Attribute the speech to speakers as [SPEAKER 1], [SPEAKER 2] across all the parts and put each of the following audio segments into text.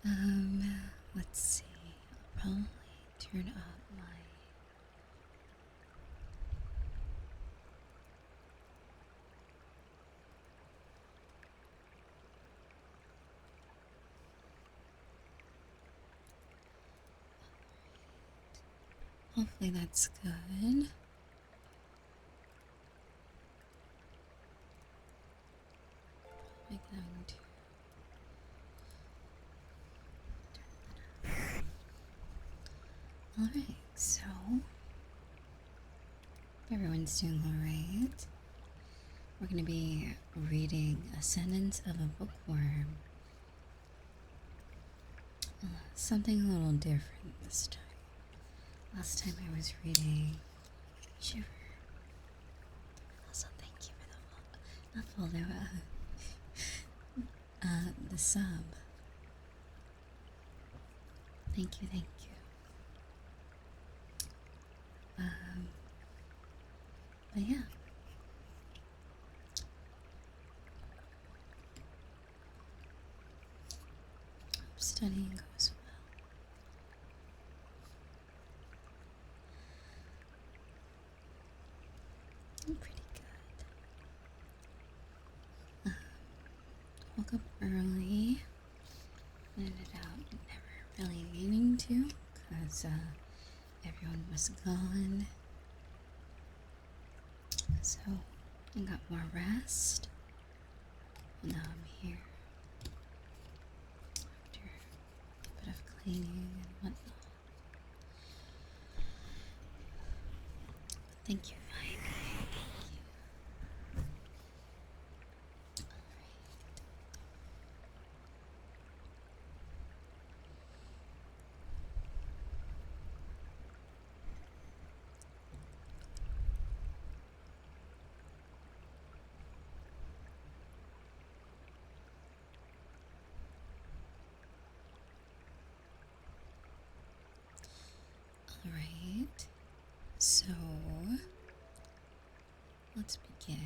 [SPEAKER 1] Um, let's see. I'll probably turn up my. Hopefully that's good. Probably going to. Alright, so everyone's doing alright. We're going to be reading Ascendance of a Bookworm. Something a little different this time. Last time I was reading Shiver. Also, thank you for the follow, the sub. Thank you, thank you. But yeah. Hope studying goes well. I'm pretty good. Woke up early. Ended up never really meaning to, because everyone was gone. So I got more rest. And now I'm here after a bit of cleaning and whatnot. Thank you, Vine. Alright, so let's begin.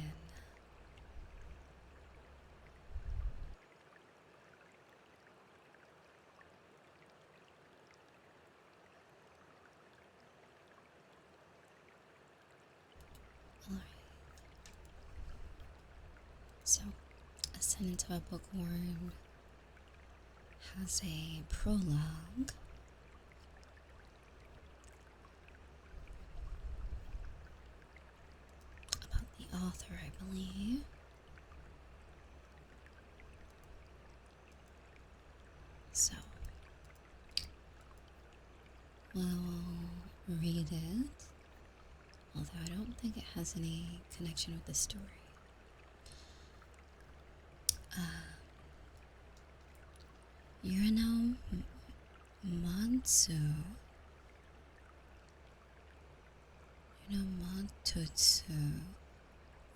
[SPEAKER 1] Alright, so Ascendance of a Bookworm has a prologue. About the author, I believe. So, we'll read it, although I don't think it has any connection with the story. Yurino Matsu. Matutsu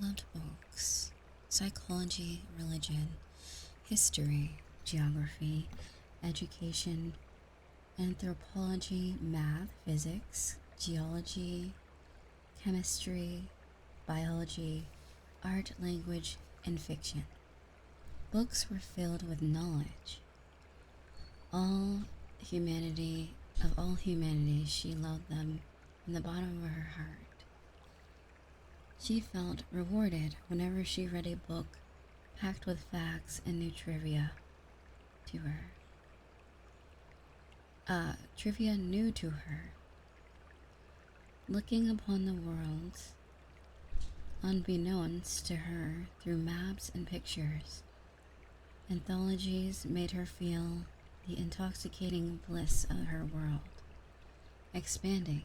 [SPEAKER 1] loved books, psychology, religion, history, geography, education, anthropology, math, physics, geology, chemistry, biology, art, language, and fiction. Books were filled with knowledge. Of all humanity, she loved them from the bottom of her heart. She felt rewarded whenever she read a book packed with facts and new trivia to her. Trivia new to her. Looking upon the world, unbeknownst to her through maps and pictures, anthologies made her feel the intoxicating bliss of her world, expanding.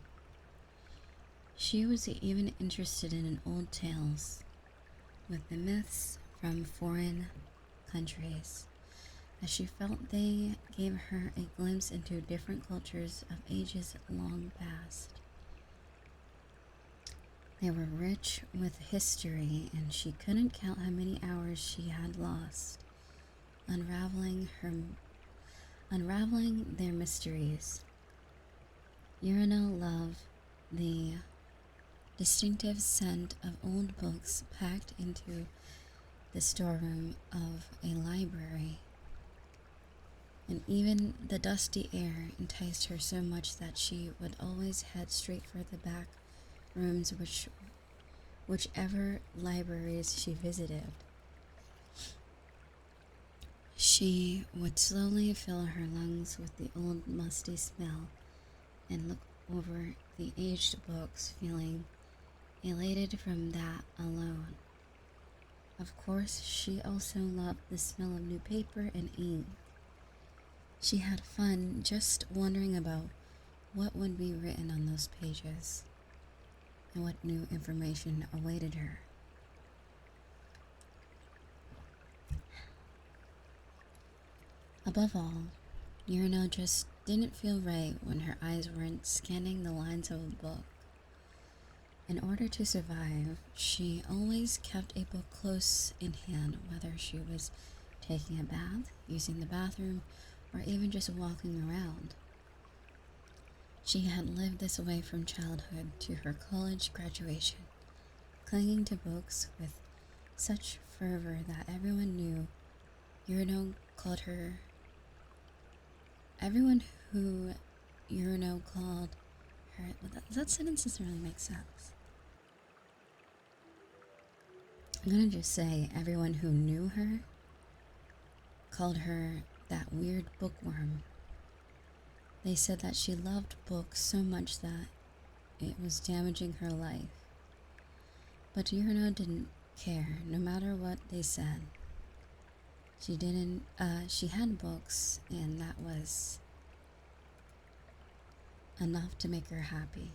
[SPEAKER 1] She was even interested in old tales, with the myths from foreign countries, as she felt they gave her a glimpse into different cultures of ages long past. They were rich with history, and she couldn't count how many hours she had lost, unraveling their mysteries. Yurino loved the distinctive scent of old books packed into the storeroom of a library. In and even the dusty air enticed her so much that she would always head straight for the back rooms, whichever libraries she visited. She would slowly fill her lungs with the old musty smell and look over the aged books, feeling elated from that alone. Of course, she also loved the smell of new paper and ink. She had fun just wondering about what would be written on those pages and what new information awaited her. Above all, Yurina just didn't feel right when her eyes weren't scanning the lines of a book. In order to survive, she always kept a book close in hand, whether she was taking a bath, using the bathroom, or even just walking around. She had lived this way from childhood to her college graduation, clinging to books with such fervor that everyone who Yurino called her, that sentence doesn't really make sense. I'm gonna just say everyone who knew her called her that weird bookworm. They said that she loved books so much that it was damaging her life. But Yurino didn't care, no matter what they said. She had books, and that was enough to make her happy.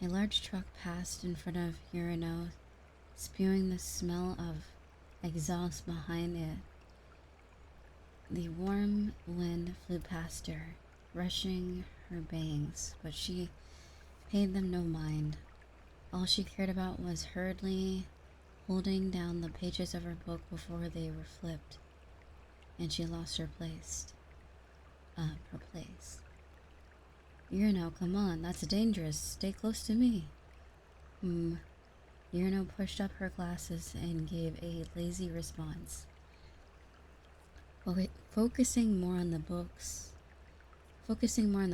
[SPEAKER 1] A large truck passed in front of Yurino, spewing the smell of exhaust behind it. The warm wind flew past her, brushing her bangs, but she paid them no mind. All she cared about was hurriedly holding down the pages of her book before they were flipped, and she lost her place. Yurino, come on, that's dangerous. Stay close to me. Yurino pushed up her glasses and gave a lazy response. Focusing more on the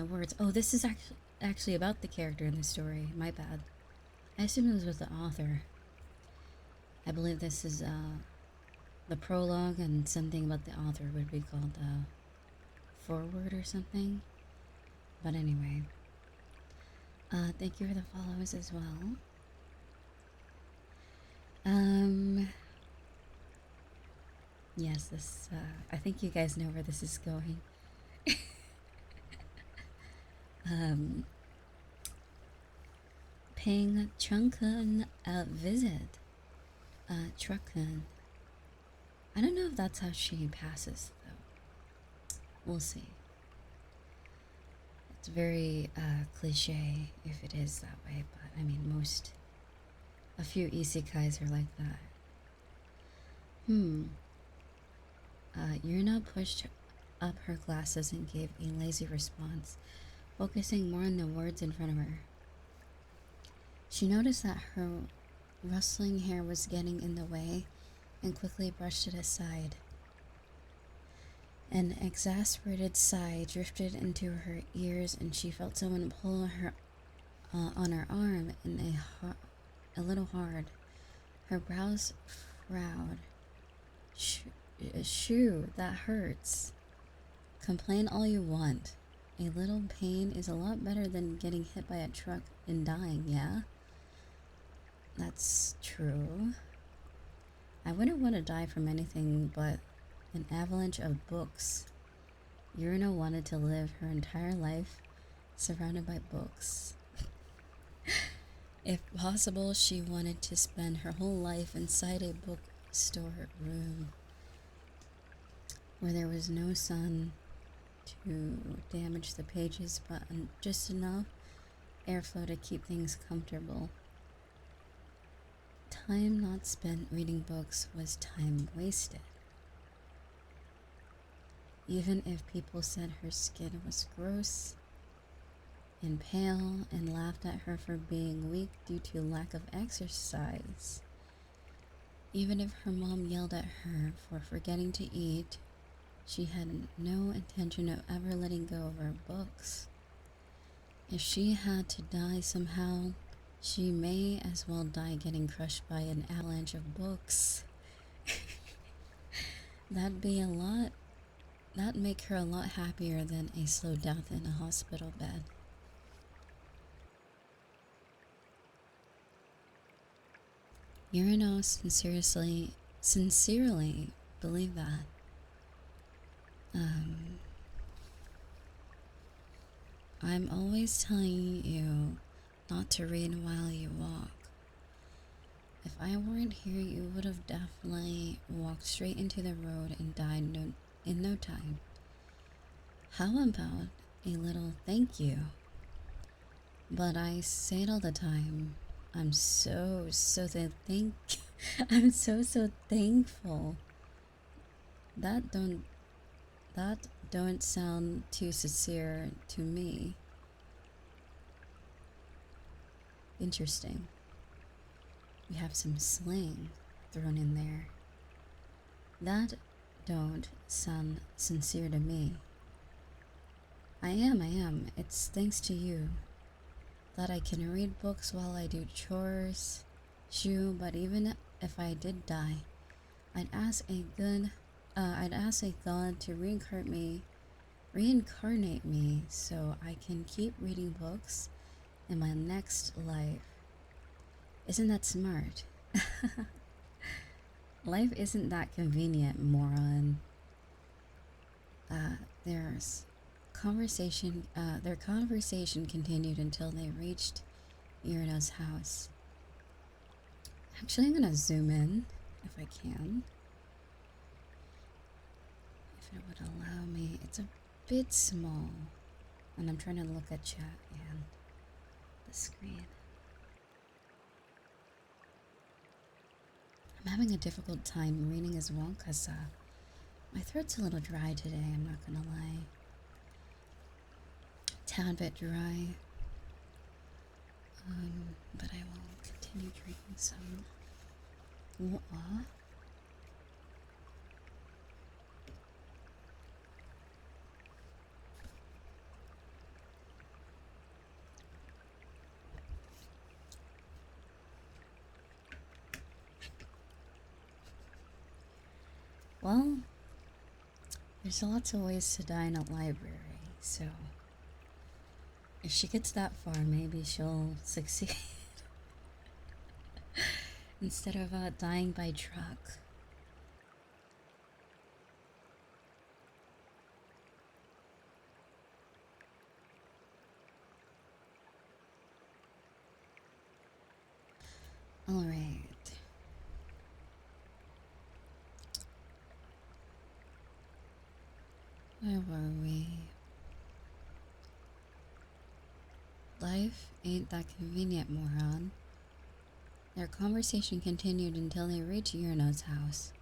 [SPEAKER 1] words. Oh, this is actually about the character in the story. My bad. I assumed it was with the author. I believe this is the prologue, and something about the author would be called the foreword or something. But anyway, thank you for the follows as well. Yes, this, I think you guys know where this is going. Paying Chungkun a visit. Truckun. I don't know if that's how she passes, though. We'll see. It's very cliche if it is that way, but I mean, a few isekais are like that. Yurina pushed up her glasses and gave a lazy response, focusing more on the words in front of her. She noticed that her rustling hair was getting in the way and quickly brushed it aside. An exasperated sigh drifted into her ears, and she felt someone pull her on her arm a little hard. Her brows frowned. Shoo, that hurts. Complain all you want. A little pain is a lot better than getting hit by a truck and dying, yeah? That's true. I wouldn't want to die from anything but an avalanche of books. Yurina wanted to live her entire life surrounded by books. If possible, she wanted to spend her whole life inside a bookstore room where there was no sun to damage the pages, but just enough airflow to keep things comfortable. Time not spent reading books was time wasted. Even if people said her skin was gross and pale and laughed at her for being weak due to lack of exercise. Even if her mom yelled at her for forgetting to eat she had no intention of ever letting go of her books. If she had to die somehow, she may as well die getting crushed by an avalanche of books. That'd be a lot. That'd make her a lot happier than a slow death in a hospital bed. Urano sincerely believe that. I'm always telling you not to read while you walk. If I weren't here, you would have definitely walked straight into the road and died in no time. How about a little thank you? But I say it all the time. I'm so I'm so thankful. That don't sound too sincere to me. Interesting. We have some slang thrown in there. That don't sound sincere to me. I am. It's thanks to you that I can read books while I do chores. Shoo, but even if I did die, I'd ask a god to reincarnate me so I can keep reading books in my next life. Isn't that smart? Life isn't that convenient, moron. Their conversation continued until they reached Irina's house. Actually, I'm gonna zoom in if I can. If it would allow me. It's a bit small. And I'm trying to look at chat and the screen. I'm having a difficult time reading as well because my throat's a little dry today, I'm not gonna lie. Tad bit dry. But I will continue drinking some water. Well, there's lots of ways to die in a library, so if she gets that far, maybe she'll succeed. Instead of dying by truck. Alright. Where were we? Life ain't that convenient, moron. Their conversation continued until they reached Yurno's house.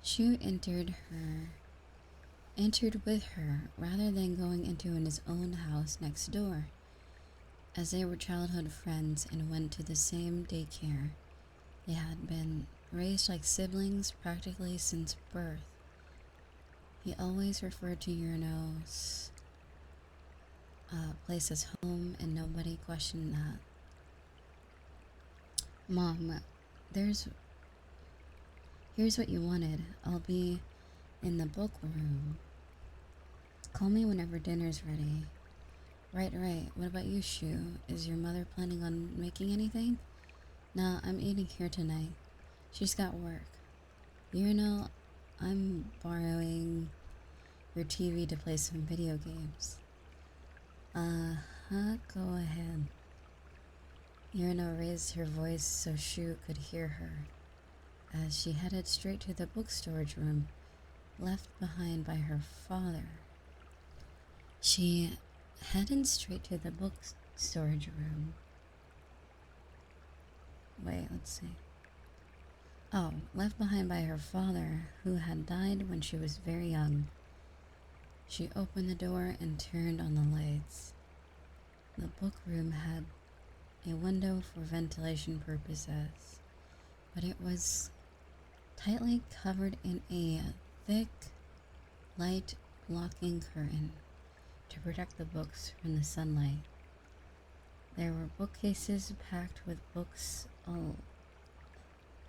[SPEAKER 1] Shu entered with her rather than going into his own house next door, as they were childhood friends and went to the same daycare. They had been raised like siblings practically since birth. He always referred to Yurno's place as home, and nobody questioned that. Mom, here's what you wanted. I'll be in the bookworm. Call me whenever dinner's ready. Right. What about you, Shu? Is your mother planning on making anything? Nah, I'm eating here tonight. She's got work. I'm borrowing your TV to play some video games. Go ahead. Yurino raised her voice so Shu could hear her, as she headed straight to the book storage room left behind by her father. She headed straight to the book storage room. Wait, let's see. Oh, left behind by her father, who had died when she was very young. She opened the door and turned on the lights. The book room had a window for ventilation purposes, but it was tightly covered in a thick, light blocking curtain to protect the books from the sunlight. There were bookcases packed with books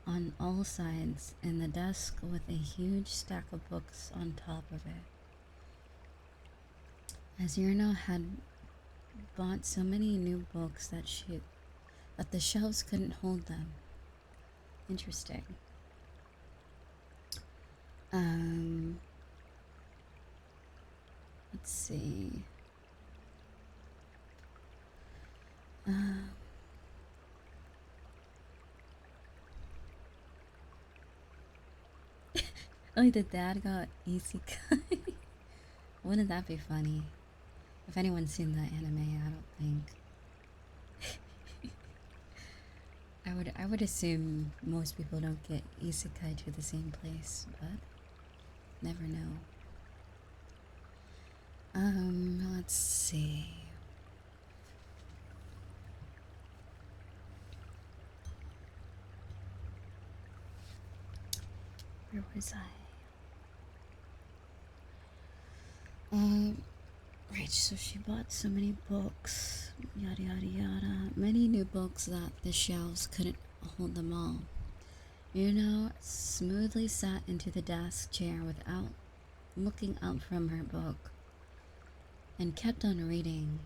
[SPEAKER 1] on all sides, and the desk with a huge stack of books on top of it. As Yurno had bought so many new books that the shelves couldn't hold them. Interesting. Let's see. Oh, the dad got isekai. Wouldn't that be funny? If anyone's seen the anime, I don't think. I would assume most people don't get isekai to the same place, but never know. Let's see. Where was I? Right, so she bought so many books, yada yada yada. Many new books that the shelves couldn't hold them all. Yuno smoothly sat into the desk chair without looking up from her book and kept on reading.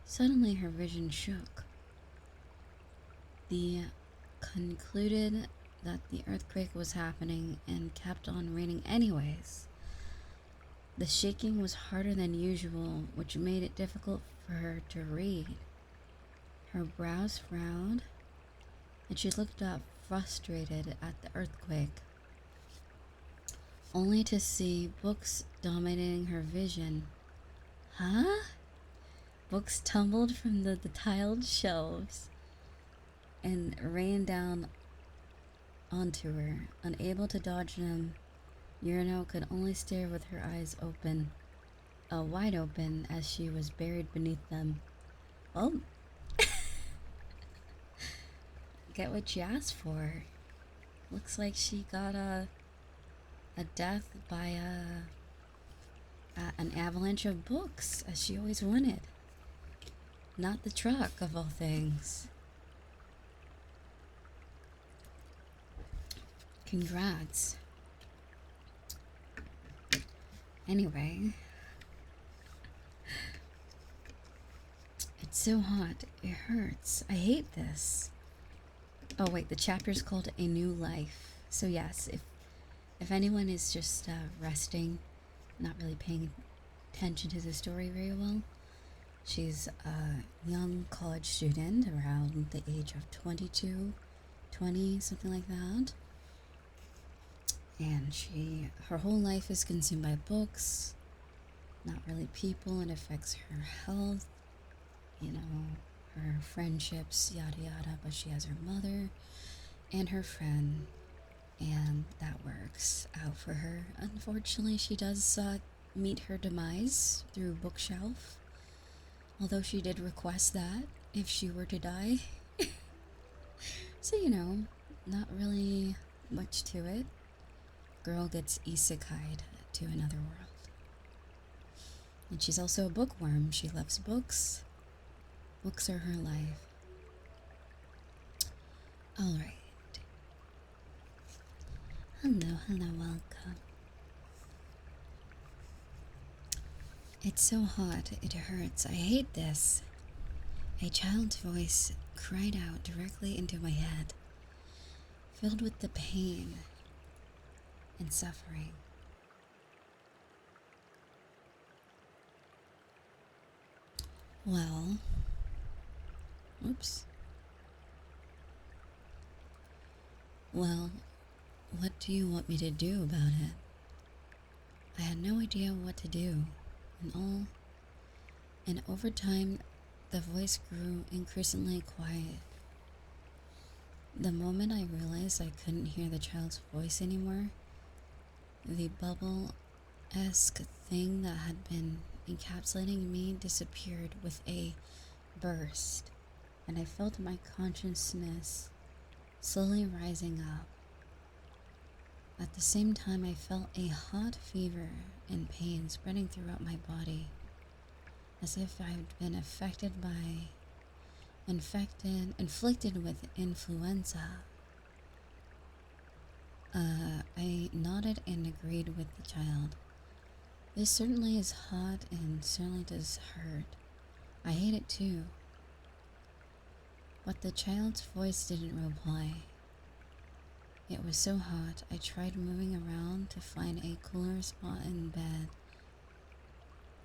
[SPEAKER 1] Suddenly her vision shook. The concluded that the earthquake was happening and kept on reading anyways. The shaking was harder than usual, which made it difficult for her to read. Her brows frowned, and she looked up frustrated at the earthquake, only to see books dominating her vision. Huh? Books tumbled from the tiled shelves and rained down onto her. Unable to dodge them, Yurino could only stare with her eyes open, wide open, as she was buried beneath them. Oh, get what you asked for. Looks like she got a death by an avalanche of books, as she always wanted. Not the truck, of all things. Congrats. Anyway, it's so hot, it hurts. I hate this. Oh wait, the chapter's called A New Life. So yes, if anyone is just resting, not really paying attention to the story very well, she's a young college student around the age of 22, 20, something like that. And her whole life is consumed by books, not really people. It affects her health, her friendships, yada yada. But she has her mother and her friend, and that works out for her. Unfortunately, she does meet her demise through bookshelf, although she did request that if she were to die. So, not really much to it. Girl gets isekai'd to another world. And she's also a bookworm. She loves books. Books are her life. Alright. Hello, welcome. It's so hot, it hurts. I hate this. A child's voice cried out directly into my head, filled with the pain and suffering. Well, oops. Well, what do you want me to do about it? I had no idea what to do, and over time, the voice grew increasingly quiet. The moment I realized I couldn't hear the child's voice anymore, the bubble-esque thing that had been encapsulating me disappeared with a burst, and I felt my consciousness slowly rising up. At the same time, I felt a hot fever and pain spreading throughout my body, as if I'd been inflicted with influenza. I nodded and agreed with the child. This certainly is hot and certainly does hurt. I hate it too. But the child's voice didn't reply. It was so hot, I tried moving around to find a cooler spot in bed.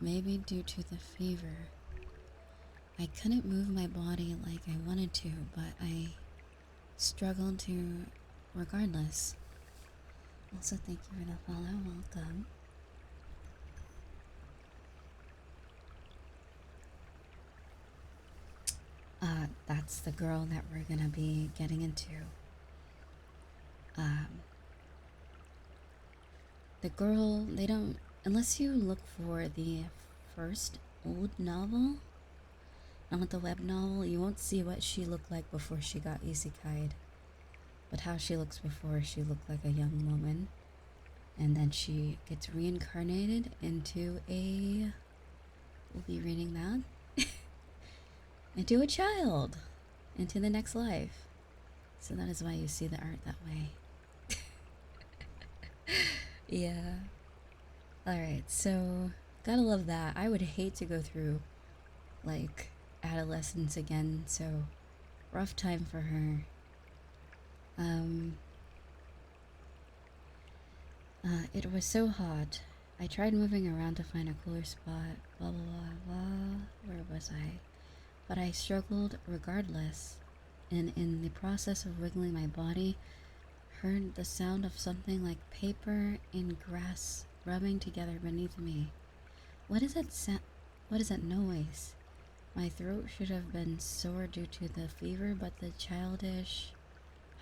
[SPEAKER 1] Maybe due to the fever. I couldn't move my body like I wanted to, but I struggled to regardless. Also, thank you for the follow. Welcome. That's the girl that we're gonna be getting into. The girl, they don't, unless you look for the first old novel, not the web novel, you won't see what she looked like before she got isekai'd. But how she looks before, she looked like a young woman. And then she gets reincarnated into a, we'll be reading that, into a child, into the next life. So that is why you see the art that way. Yeah. Alright, so gotta love that. I would hate to go through like adolescence again, so rough time for her. It was so hot. I tried moving around to find a cooler spot, blah blah blah blah. Where was I? But I struggled regardless, and in the process of wiggling my body, heard the sound of something like paper and grass rubbing together beneath me. What is that What is that noise? My throat should have been sore due to the fever, but the childish,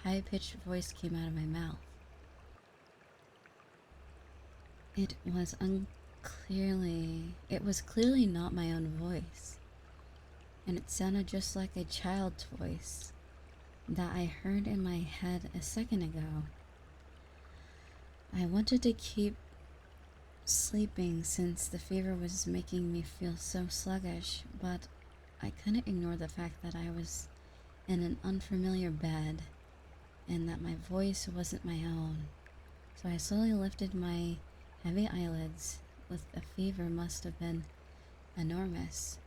[SPEAKER 1] high-pitched voice came out of my mouth. It was clearly not my own voice, and it sounded just like a child's voice that I heard in my head a second ago. I wanted to keep sleeping since the fever was making me feel so sluggish, but I couldn't ignore the fact that I was in an unfamiliar bed and that my voice wasn't my own. So I slowly lifted my heavy eyelids. With a fever must have been enormous.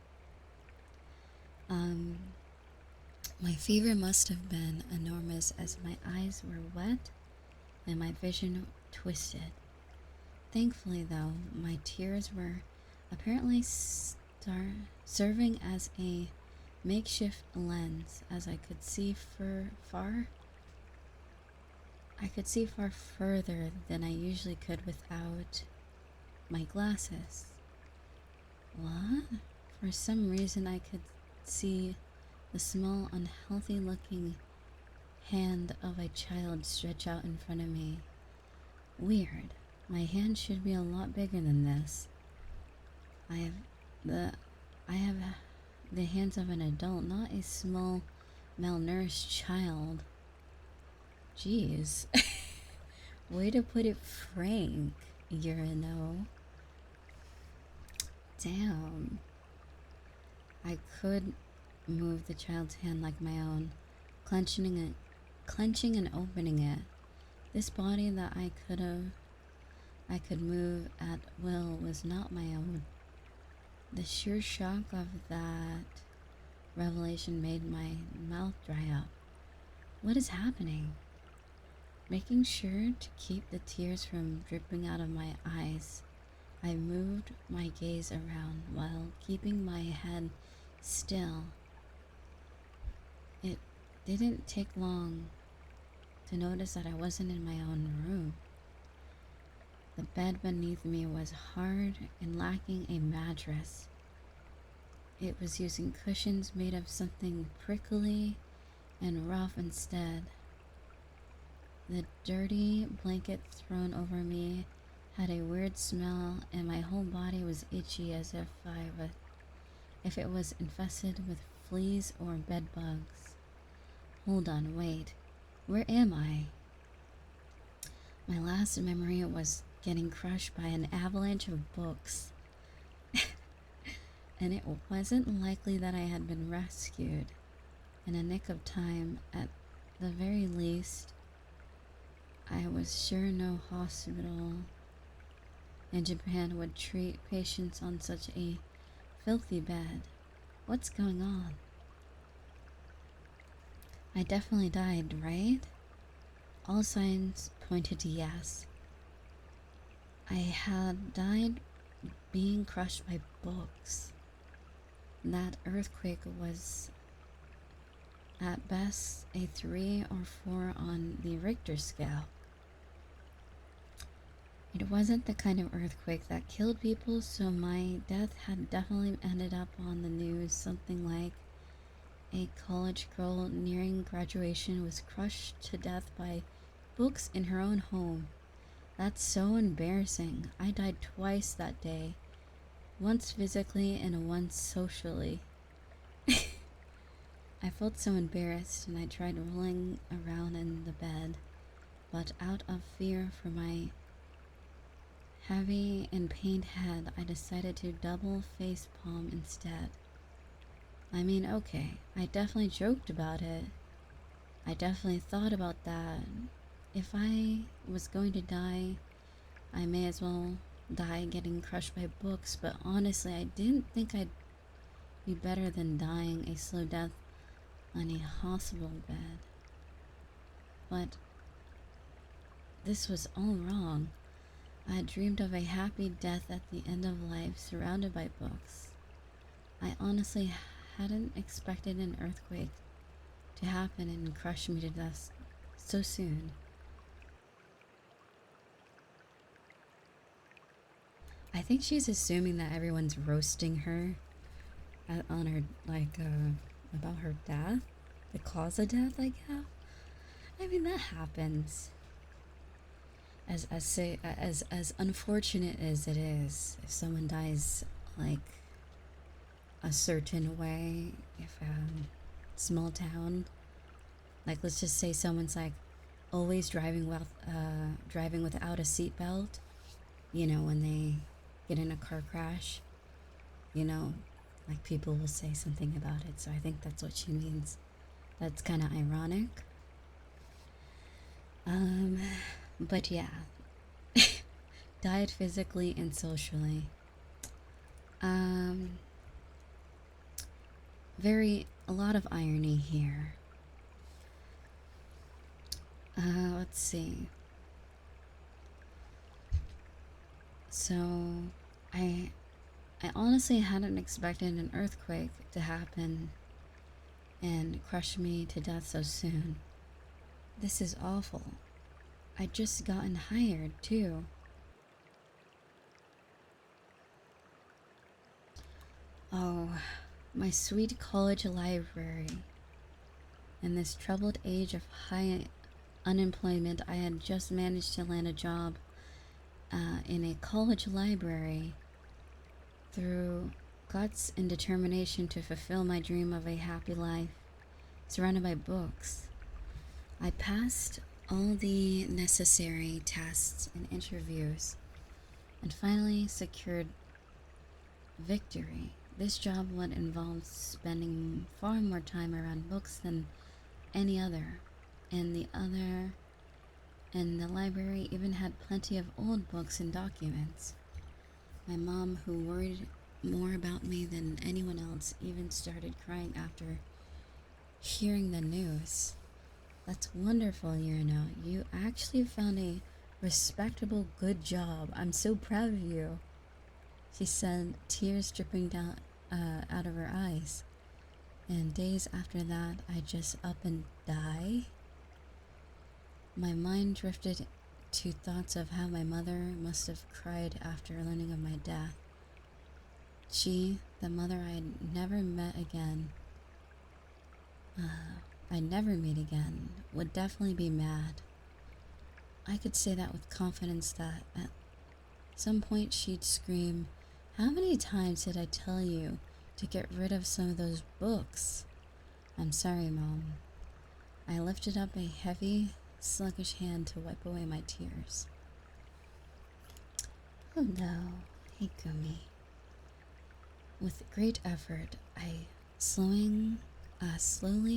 [SPEAKER 1] My fever must have been enormous as my eyes were wet and my vision twisted. Thankfully, though, my tears were apparently serving as a makeshift lens, as I could see far further than I usually could without my glasses. What? For some reason, I could see the small, unhealthy looking hand of a child stretch out in front of me. Weird. My hand should be a lot bigger than this. I have the hands of an adult, not a small, malnourished child. Jeez. Way to put it frank, Urano. Damn. I could move the child's hand like my own, clenching and opening it. This body that I could move at will was not my own. The sheer shock of that revelation made my mouth dry up. What is happening? Making sure to keep the tears from dripping out of my eyes, I moved my gaze around while keeping my head still. It didn't take long to notice that I wasn't in my own room. The bed beneath me was hard and lacking a mattress. It was using cushions made of something prickly and rough instead. The dirty blanket thrown over me had a weird smell, and my whole body was itchy as if it was infested with fleas or bed bugs. Hold on, wait. Where am I? My last memory was getting crushed by an avalanche of books, and it wasn't likely that I had been rescued in a nick of time. At the very least, I was sure no hospital in Japan would treat patients on such a filthy bed. What's going on? I definitely died, right? All signs pointed to yes. I had died being crushed by books. That earthquake was at best a 3 or 4 on the Richter scale. It wasn't the kind of earthquake that killed people, so my death had definitely ended up on the news. Something like a college girl nearing graduation was crushed to death by books in her own home. That's so embarrassing. I died twice that day. Once physically and once socially. I felt so embarrassed and I tried rolling around in the bed, but out of fear for my heavy and pained head, I decided to double face palm instead. I mean, okay, I definitely joked about it. I definitely thought about that. If I was going to die, I may as well die getting crushed by books, but honestly, I didn't think I'd be better than dying a slow death on a hospital bed. But this was all wrong. I had dreamed of a happy death at the end of life, surrounded by books. I honestly hadn't expected an earthquake to happen and crush me to death so soon. I think she's assuming that everyone's roasting her on her, about her death, the cause of death, I guess. I mean, that happens. As unfortunate as it is, if someone dies like a certain way, if small town, like let's just say someone's like always driving without a seatbelt, when they get in a car crash, like people will say something about it. So I think that's what she means. That's kind of ironic. But yeah, died physically and socially. A lot of irony here. Let's see. So, I honestly hadn't expected an earthquake to happen and crush me to death so soon. This is awful. I'd just gotten hired, too. Oh, my sweet college library. In this troubled age of high unemployment, I had just managed to land a job in a college library. Through guts and determination to fulfill my dream of a happy life, surrounded by books, I passed all the necessary tests and interviews and finally secured victory. This job would involve spending far more time around books than any other, and the library even had plenty of old books and documents. My mom, who worried more about me than anyone else, even started crying after hearing the news. That's wonderful, You actually found a respectable, good job. I'm so proud of you, she said, tears dripping down out of her eyes. And days after that, I just up and die. My mind drifted to thoughts of how my mother must have cried after learning of my death. She, the mother I'd never met again, would definitely be mad. I could say that with confidence that at some point she'd scream, "How many times did I tell you to get rid of some of those books?" I'm sorry, Mom. I lifted up a heavy, sluggish hand to wipe away my tears. Oh no, hey Gumi. With great effort, I slowly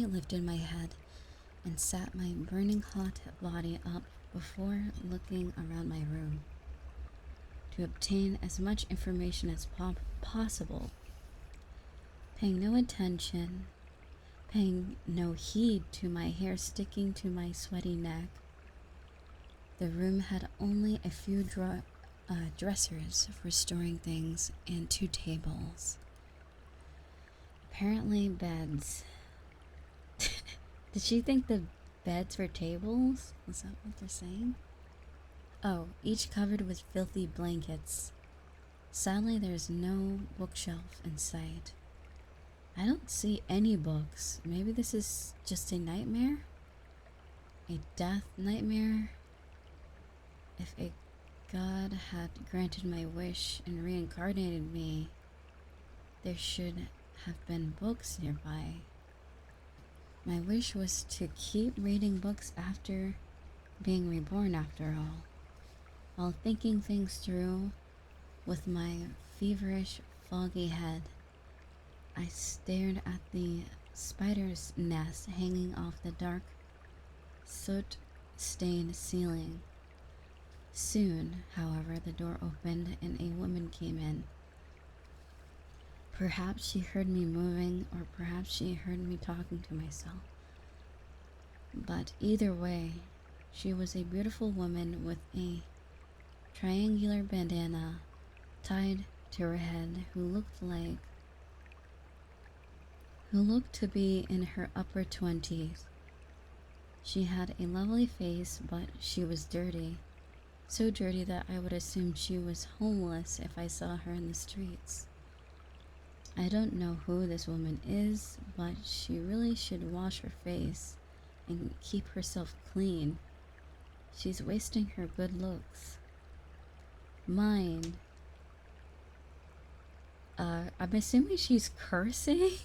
[SPEAKER 1] lifted my head and sat my burning hot body up before looking around my room to obtain as much information as possible, paying no heed to my hair sticking to my sweaty neck. The room had only a few dressers for storing things and 2 tables. Apparently beds. Did she think the beds were tables? Is that what they're saying? Oh, each covered with filthy blankets. Sadly, there's no bookshelf in sight. I don't see any books. Maybe this is just a nightmare? A death nightmare? If a god had granted my wish and reincarnated me, there should have been books nearby. My wish was to keep reading books after being reborn, after all. While thinking things through with my feverish, foggy head, I stared at the spider's nest hanging off the dark, soot-stained ceiling. Soon, however, the door opened and a woman came in. Perhaps she heard me moving, or perhaps she heard me talking to myself. But either way, she was a beautiful woman with a triangular bandana tied to her head who looked to be in her upper 20s. She had a lovely face, but she was dirty. So dirty that I would assume she was homeless if I saw her in the streets. I don't know who this woman is, but she really should wash her face and keep herself clean. She's wasting her good looks. Mine. I'm assuming she's cursing?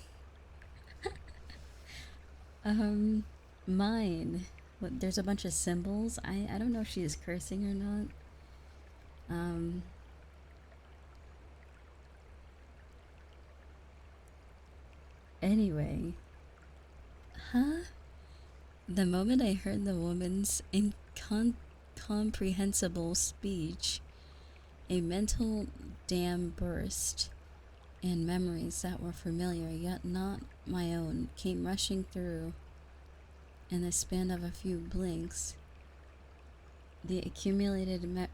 [SPEAKER 1] Mine. There's a bunch of symbols. I don't know if she's cursing or not. Anyway. Huh? The moment I heard the woman's incomprehensible speech, a mental dam burst, and memories that were familiar yet not my own came rushing through. In the span of a few blinks, the accumulated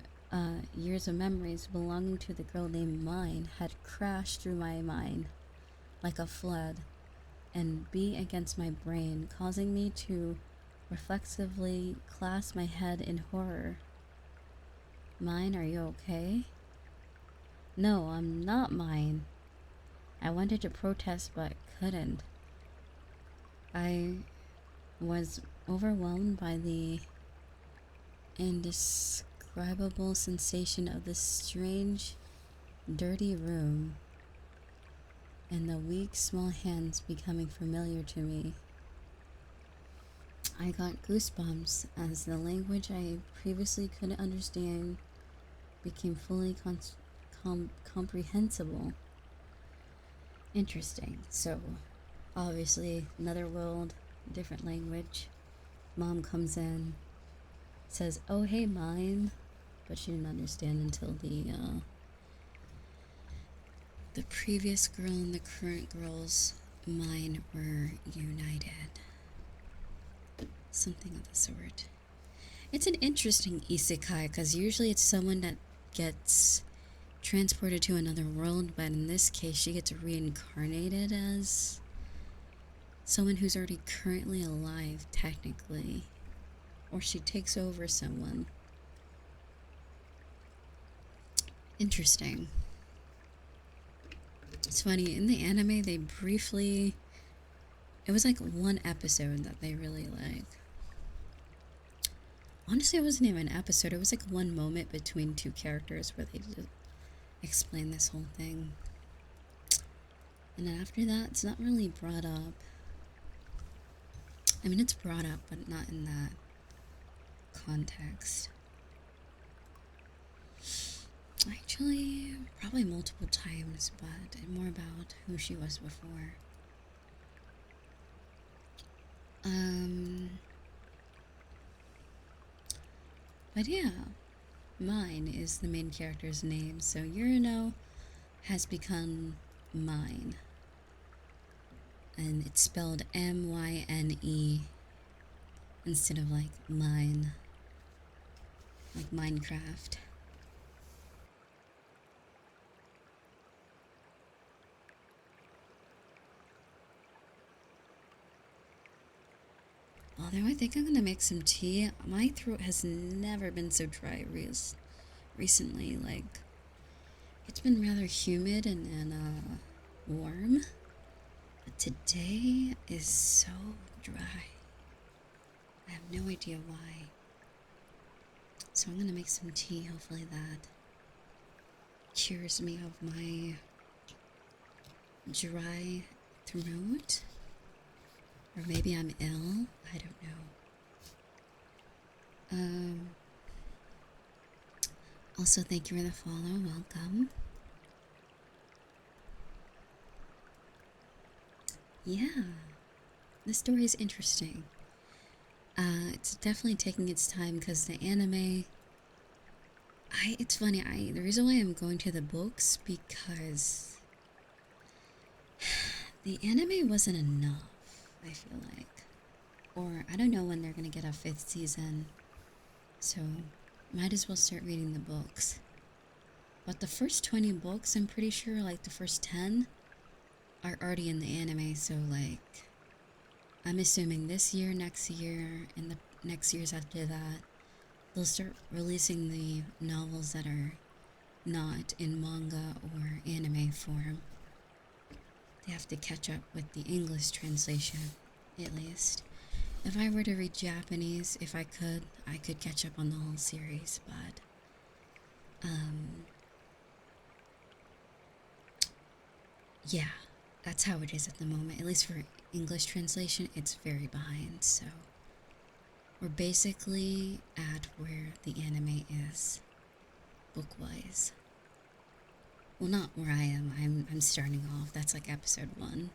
[SPEAKER 1] years of memories belonging to the girl named Mine had crashed through my mind like a flood and beat against my brain, causing me to reflexively clasp my head in horror. Mine, are you okay? No, I'm not Mine. I wanted to protest but couldn't. I was overwhelmed by the indescribable sensation of this strange, dirty room and the weak, small hands becoming familiar to me. I got goosebumps as the language I previously couldn't understand became fully comprehensible. Interesting. So, obviously, another world, different language. Mom comes in, says, "Oh, hey, Mine," but she didn't understand until the previous girl and the current girl's mind were united. Something of the sort. It's an interesting isekai because usually it's someone that gets transported to another world, but in this case she gets reincarnated as someone who's already currently alive, technically, or she takes over someone. Interesting. It's funny, in the anime they briefly, it was like one episode that they really liked. Honestly, it wasn't even an episode, it was like one moment between two characters where they just explain this whole thing. And then after that, it's not really brought up. I mean, it's brought up, but not in that. context. Actually, probably multiple times, but more about who she was before. But yeah, Mine is the main character's name, so Urino has become Mine. And it's spelled M-Y-N-E instead of like mine, like Minecraft. Although I think I'm gonna make some tea. My throat has never been so dry recently. Like, it's been rather humid and warm. But today is so dry. I have no idea why. So I'm gonna make some tea. Hopefully that cures me of my dry throat. Or maybe I'm ill. I don't know. Also, thank you for the follow. Welcome. Yeah, the story is interesting. It's definitely taking its time because the anime. It's funny. The reason why I'm going to the books because the anime wasn't enough. I feel like, or I don't know when they're gonna get a 5th season, so might as well start reading the books. But the first 20 books, I'm pretty sure, like the first 10, are already in the anime. So like, I'm assuming this year, next year, and the next years after that, they'll start releasing the novels that are not in manga or anime form. They have to catch up with the English translation, at least. If I were to read Japanese, if I could catch up on the whole series, but yeah, that's how it is at the moment. At least for English translation, it's very behind, so we're basically at where the anime is, book-wise. Well, not where I am. I'm starting off. That's like episode 1.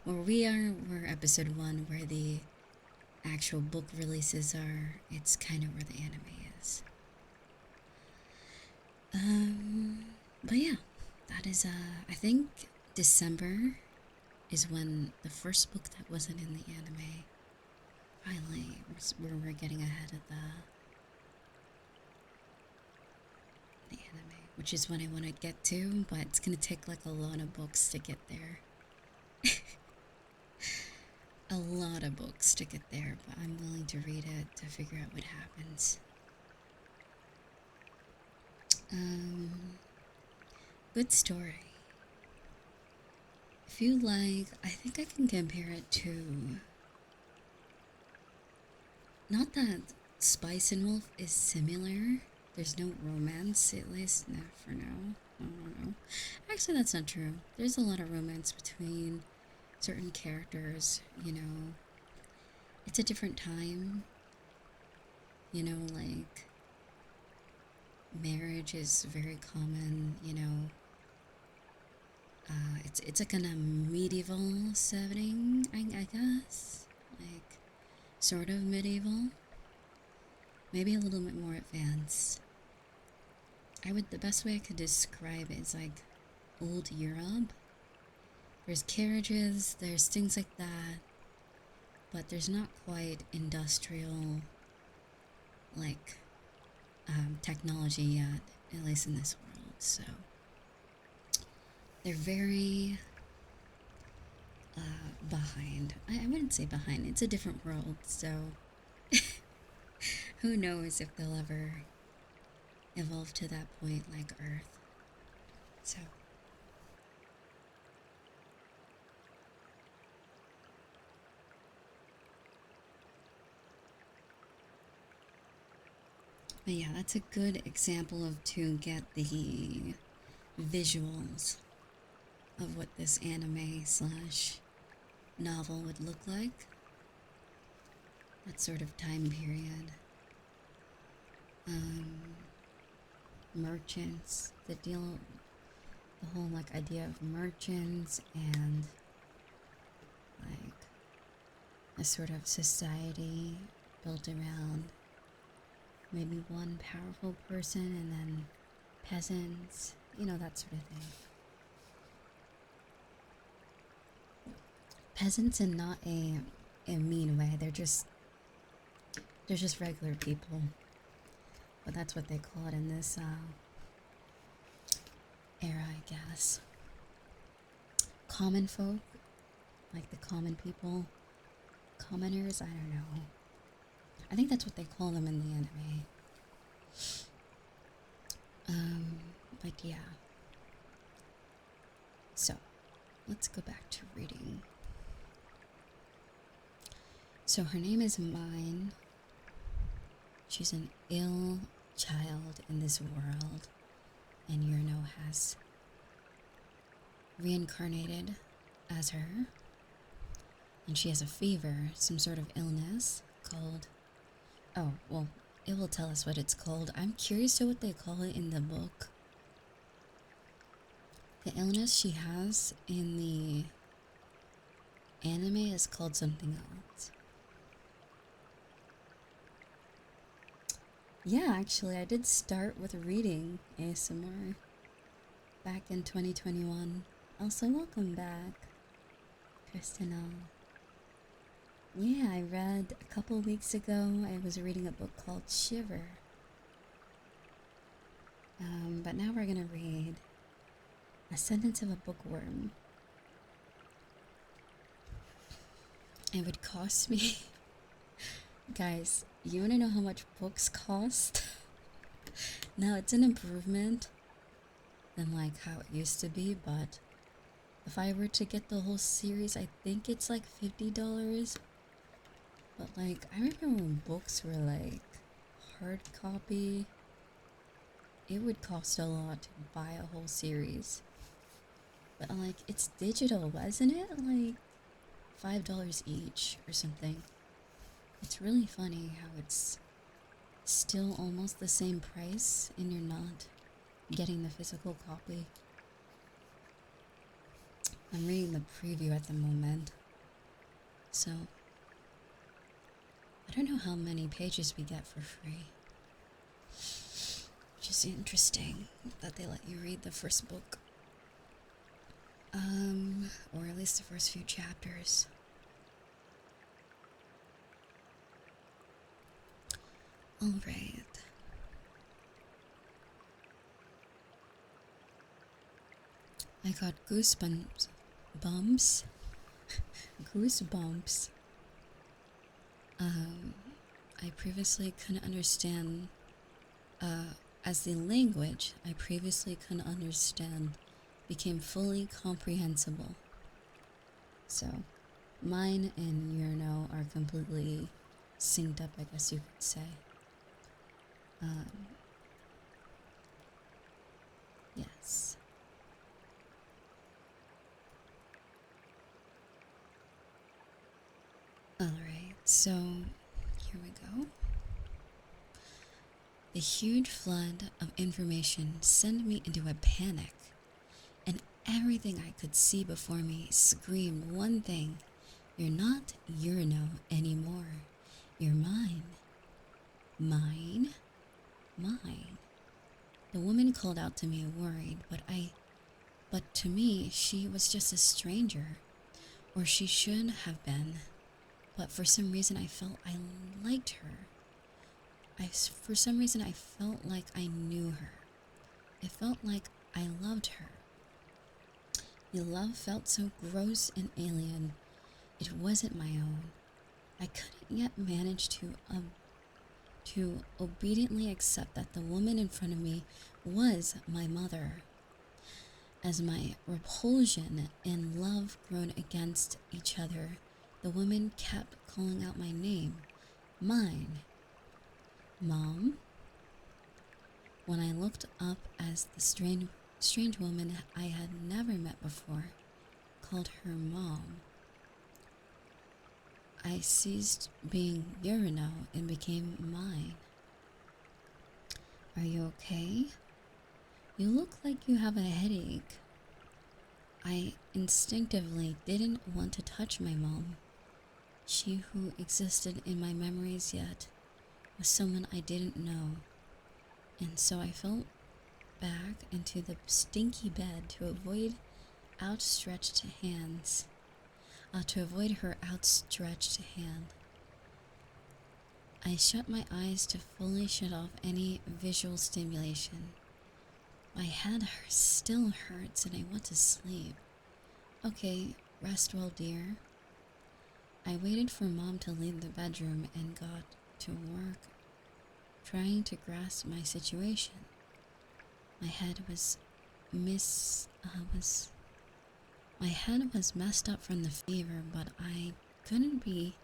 [SPEAKER 1] Where we are, we're episode 1, where the actual book releases are. It's kind of where the anime is. But yeah, that is I think December is when the first book that wasn't in the anime finally we're getting ahead of the anime, which is what I want to get to, but it's gonna take like a lot of books to get there. A lot of books to get there, but I'm willing to read it to figure out what happens. Good story. If you like, I think I can compare it to. Not that Spice and Wolf is similar. There's no romance, at least not for now. I don't know. Actually, that's not true. There's a lot of romance between certain characters, you know. It's a different time. You know, like, marriage is very common, you know. It's like in a medieval setting, I guess. Like, sort of medieval. Maybe a little bit more advanced. The best way I could describe it is like old Europe. There's carriages, there's things like that, but there's not quite industrial, like, technology yet, at least in this world, so they're very behind. I wouldn't say behind, it's a different world, so who knows if they'll ever evolve to that point like Earth. So but yeah, that's a good example of to get the visuals of what this anime slash novel would look like. that sort of time period. Merchants, the whole like idea of merchants and like a sort of society built around maybe one powerful person and then peasants, that sort of thing. Peasants in not a mean way, they're just regular people. But that's what they call it in this era, I guess. Common folk, like the common people, commoners, I don't know. I think that's what they call them in the anime. But yeah. So, let's go back to reading. So her name is Mine. She's an ill child in this world, and Yurno has reincarnated as her, and she has a fever, some sort of illness called, oh, well, it will tell us what it's called. I'm curious to what they call it in the book. The illness she has in the anime is called something else. Yeah, actually, I did start with reading ASMR back in 2021. Also, welcome back, Christina. Yeah, I read a couple weeks ago, I was reading a book called Shiver. But now we're gonna read Ascendance of a Bookworm. It would cost me... Guys, you wanna know how much books cost? Now, it's an improvement than like how it used to be, but if I were to get the whole series, I think it's like $50. But like, I remember when books were like hard copy, it would cost a lot to buy a whole series. But like, it's digital, wasn't it? Like $5 each or something. It's really funny how it's still almost the same price and you're not getting the physical copy. I'm reading the preview at the moment, so I don't know how many pages we get for free. Which is interesting that they let you read the first book. Or at least the first few chapters. Alright. I got goosebumps. Goosebumps. I previously couldn't understand, as the language I previously couldn't understand became fully comprehensible. So, mine and Yurno are completely synced up, I guess you could say. Yes. Alright, so here we go. The huge flood of information sent me into a panic, and everything I could see before me screamed one thing: you're not Yurno anymore. You're mine. Mine? Mine. The woman called out to me worried, but to me she was just a stranger, or she should have been. But for some reason I felt I liked her. For some reason I felt like I knew her. It felt like I loved her. The love felt so gross and alien. It wasn't my own. I couldn't yet manage to obediently accept that the woman in front of me was my mother. As my repulsion and love grown against each other, the woman kept calling out my name. Mine. Mom? When I looked up as the strange woman I had never met before called her mom, I ceased being Urano and became mine. Are you okay? You look like you have a headache. I instinctively didn't want to touch my mom. She who existed in my memories yet was someone I didn't know, and so I fell back into the stinky bed to avoid outstretched hands. To avoid her outstretched hand. I shut my eyes to fully shut off any visual stimulation. My head still hurts and I want to sleep. Okay, rest well, dear. I waited for Mom to leave the bedroom and got to work, trying to grasp my situation. My head was messed up from the fever, but I couldn't be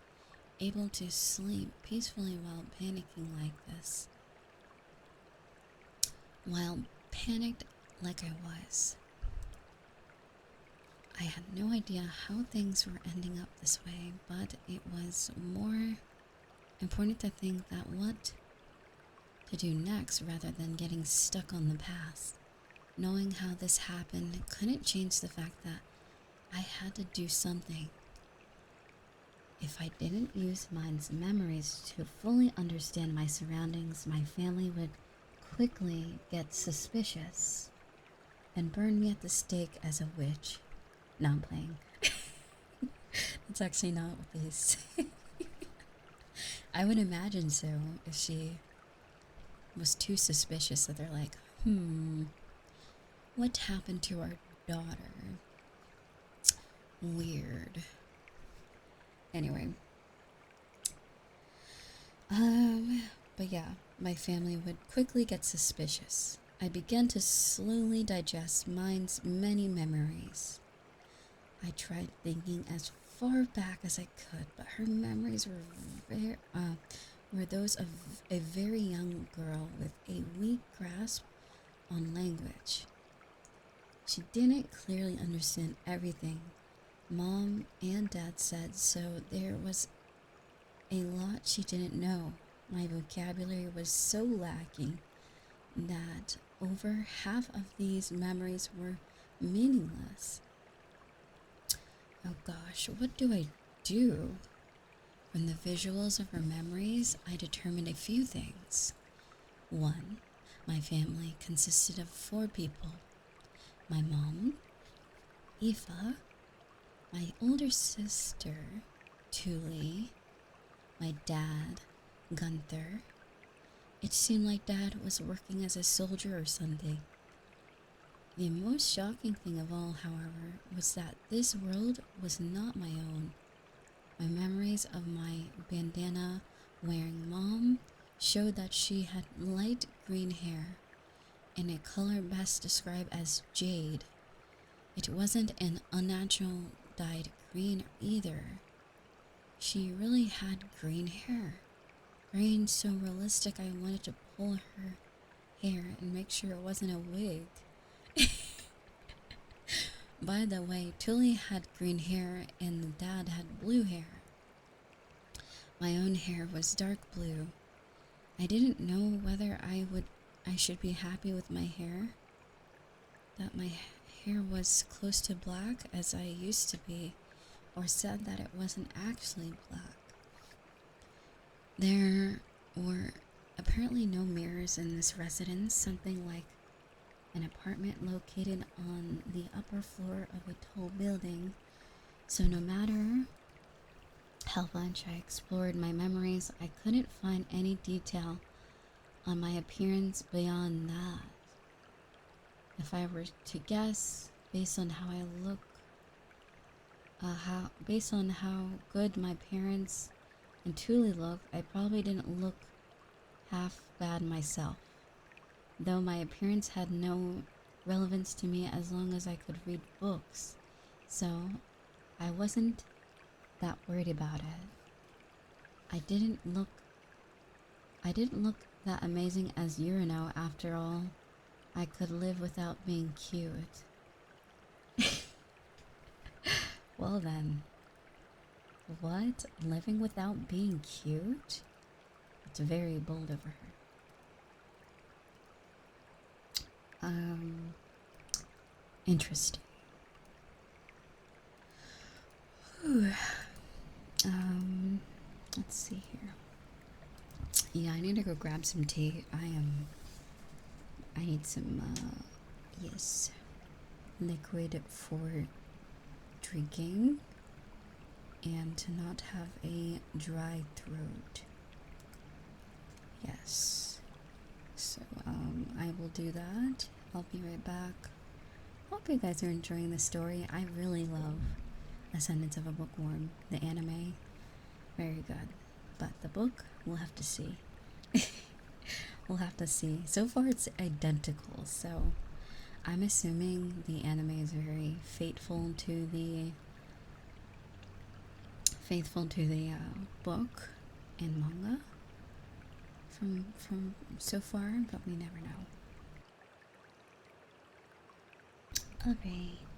[SPEAKER 1] able to sleep peacefully while panicking like this. While panicked like I was. I had no idea how things were ending up this way, but it was more important to think that what to do next rather than getting stuck on the past. Knowing how this happened couldn't change the fact that I had to do something. If I didn't use mind's memories to fully understand my surroundings, my family would quickly get suspicious and burn me at the stake as a witch. No, I'm playing. That's actually not what they say. I would imagine so if she was too suspicious that they're like, what happened to our daughter? Weird. Anyway. But yeah, my family would quickly get suspicious. I began to slowly digest mind's many memories. I tried thinking as far back as I could, but her memories were those of a very young girl with a weak grasp on language. She didn't clearly understand everything Mom and Dad said, so there was a lot she didn't know. My vocabulary was so lacking that over half of these memories were meaningless. Oh gosh, what do I do? From the visuals of her memories, I determined a few things. 1. My family consisted of 4 people. My mom, Aoife, my older sister, Tuli, my dad, Gunther. It seemed like Dad was working as a soldier or something. The most shocking thing of all, however, was that this world was not my own. My memories of my bandana-wearing mom showed that she had light green hair, in a color best described as jade. It wasn't an unnatural dyed green either. She really had green hair. Green so realistic I wanted to pull her hair and make sure it wasn't a wig. By the way, Tully had green hair and Dad had blue hair. My own hair was dark blue. I didn't know whether I should be happy with my hair, that my hair was close to black as I used to be, or said that it wasn't actually black. There were apparently no mirrors in this residence, something like an apartment located on the upper floor of a tall building, so no matter how much I explored my memories, I couldn't find any detail on my appearance beyond that. If I were to guess, based on how I look, based on how good my parents and Tuli looked, I probably didn't look half bad myself. Though my appearance had no relevance to me as long as I could read books, so I wasn't that worried about it. I didn't look that amazing as Urano. After all, I could live without being cute. Well then, What? Living without being cute? It's very bold of her. Interesting. Whew. Let's see here. Yeah, I need to go grab some tea. I need some, yes, liquid for drinking and to not have a dry throat. Yes. So, I will do that. I'll be right back. Hope you guys are enjoying the story. I really love Ascendance of a Bookworm, the anime. Very good. But the book, we'll have to see. We'll have to see. So far, it's identical, so I'm assuming the anime is very faithful to the book and manga from so far, but we never know. Alright,